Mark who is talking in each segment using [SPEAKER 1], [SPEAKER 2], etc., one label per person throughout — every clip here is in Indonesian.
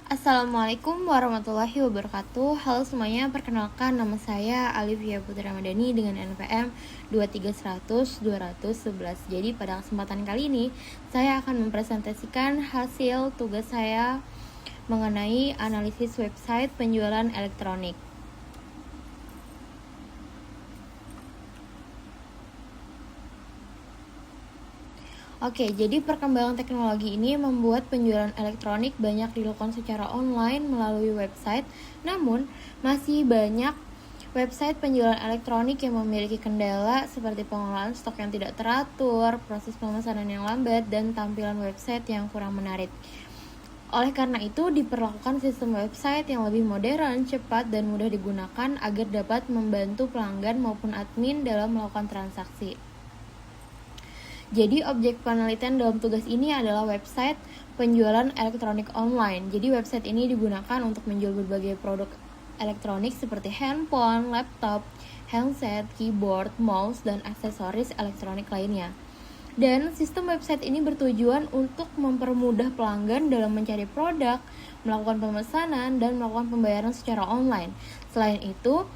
[SPEAKER 1] Assalamualaikum warahmatullahi wabarakatuh. Halo semuanya, perkenalkan nama saya Alivia Putri Ramadhani dengan NPM 23100-211. Jadi pada kesempatan kali ini saya akan mempresentasikan hasil tugas saya mengenai analisis website penjualan elektronik. Oke, jadi perkembangan teknologi ini membuat penjualan elektronik banyak dilakukan secara online melalui website. Namun, masih banyak website penjualan elektronik yang memiliki kendala seperti pengelolaan stok yang tidak teratur, proses pemesanan yang lambat, dan tampilan website yang kurang menarik. Oleh karena itu, diperlakukan sistem website yang lebih modern, cepat, dan mudah digunakan agar dapat membantu pelanggan maupun admin dalam melakukan transaksi. Jadi objek penelitian dalam tugas ini adalah website penjualan elektronik online. Jadi website ini digunakan untuk menjual berbagai produk elektronik seperti handphone, laptop, handset, keyboard, mouse, dan aksesoris elektronik lainnya. Dan sistem website ini bertujuan untuk mempermudah pelanggan dalam mencari produk, melakukan pemesanan, dan melakukan pembayaran secara online. Selain itu,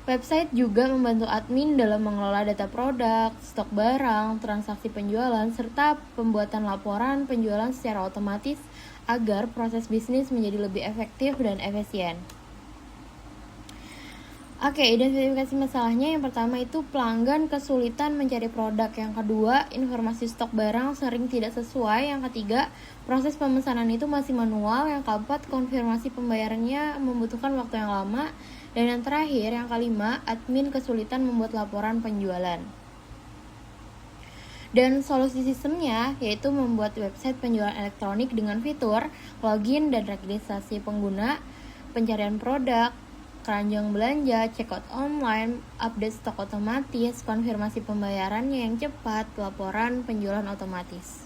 [SPEAKER 1] website juga membantu admin dalam mengelola data produk, stok barang, transaksi penjualan, serta pembuatan laporan penjualan secara otomatis agar proses bisnis menjadi lebih efektif dan efisien. Oke, identifikasi masalahnya yang pertama itu pelanggan kesulitan mencari produk. Yang kedua, informasi stok barang sering tidak sesuai. Yang ketiga, proses pemesanan itu masih manual. Yang keempat, konfirmasi pembayarannya membutuhkan waktu yang lama. Dan yang terakhir, yang kelima, admin kesulitan membuat laporan penjualan. Dan solusi sistemnya yaitu membuat website penjualan elektronik dengan fitur login dan registrasi pengguna, pencarian produk, keranjang belanja, checkout online, update stok otomatis, konfirmasi pembayarannya yang cepat, laporan penjualan otomatis.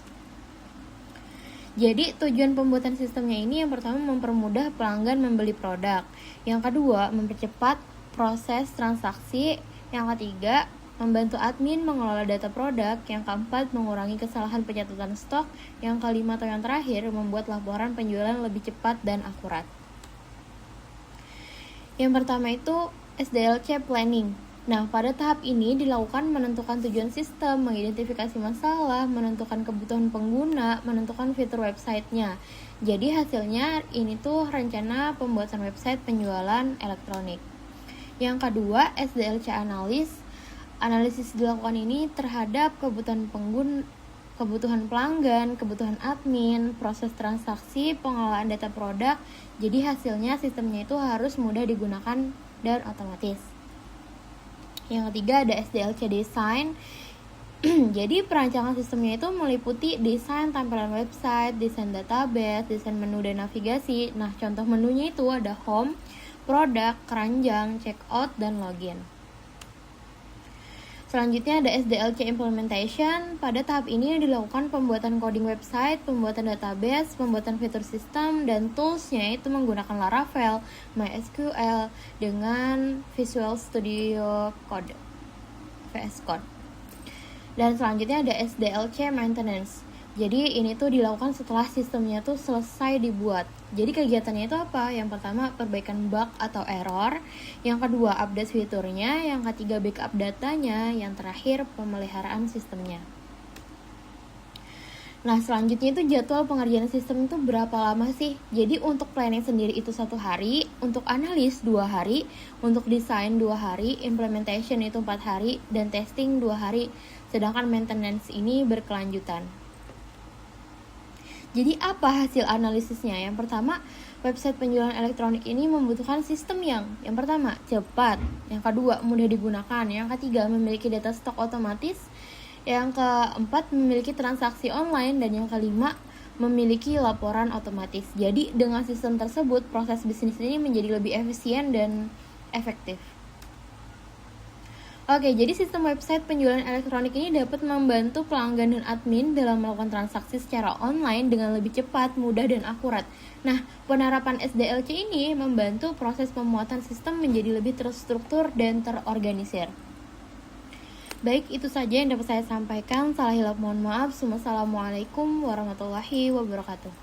[SPEAKER 1] Jadi tujuan pembuatan sistemnya ini yang pertama mempermudah pelanggan membeli produk. Yang kedua, mempercepat proses transaksi. Yang ketiga, membantu admin mengelola data produk. Yang keempat, mengurangi kesalahan pencatatan stok. Yang kelima atau yang terakhir, membuat laporan penjualan lebih cepat dan akurat. Yang pertama itu SDLC Planning. Nah, pada tahap ini dilakukan menentukan tujuan sistem, mengidentifikasi masalah, menentukan kebutuhan pengguna, menentukan fitur websitenya. Jadi hasilnya ini tuh rencana pembuatan website penjualan elektronik. Yang kedua, SDLC Analysis. Analisis dilakukan ini terhadap kebutuhan pengguna, kebutuhan pelanggan, kebutuhan admin, proses transaksi, pengelolaan data produk. Jadi hasilnya sistemnya itu harus mudah digunakan dan otomatis. Yang ketiga ada SDLC Design. Jadi perancangan sistemnya itu meliputi desain tampilan website, desain database, desain menu dan navigasi. Nah, contoh menunya itu ada home, produk, keranjang, checkout, dan login. Selanjutnya ada SDLC Implementation. Pada tahap ini dilakukan pembuatan coding website, pembuatan database, pembuatan fitur sistem, dan toolsnya itu menggunakan Laravel, MySQL, dengan Visual Studio Code, VS Code. Dan selanjutnya ada SDLC Maintenance. Jadi ini tuh dilakukan setelah sistemnya tuh selesai dibuat. Jadi kegiatannya itu apa? Yang pertama perbaikan bug atau error. Yang kedua update fiturnya. Yang ketiga backup datanya. Yang terakhir pemeliharaan sistemnya. Nah selanjutnya itu jadwal pengerjaan sistem itu berapa lama sih? Jadi untuk planning sendiri itu 1 hari, untuk analis 2 hari, untuk desain 2 hari, implementation itu 4 hari, dan testing 2 hari. Sedangkan maintenance ini berkelanjutan. Jadi apa hasil analisisnya? Yang pertama, website penjualan elektronik ini membutuhkan sistem yang pertama, cepat. Yang kedua, mudah digunakan. Yang ketiga, memiliki data stok otomatis. Yang keempat, memiliki transaksi online. Dan yang kelima, memiliki laporan otomatis. Jadi dengan sistem tersebut, proses bisnis ini menjadi lebih efisien dan efektif. Oke, jadi sistem website penjualan elektronik ini dapat membantu pelanggan dan admin dalam melakukan transaksi secara online dengan lebih cepat, mudah, dan akurat. Nah, penerapan SDLC ini membantu proses pemuatan sistem menjadi lebih terstruktur dan terorganisir. Baik, itu saja yang dapat saya sampaikan. Salah hilap mohon maaf. Wassalamualaikum warahmatullahi wabarakatuh.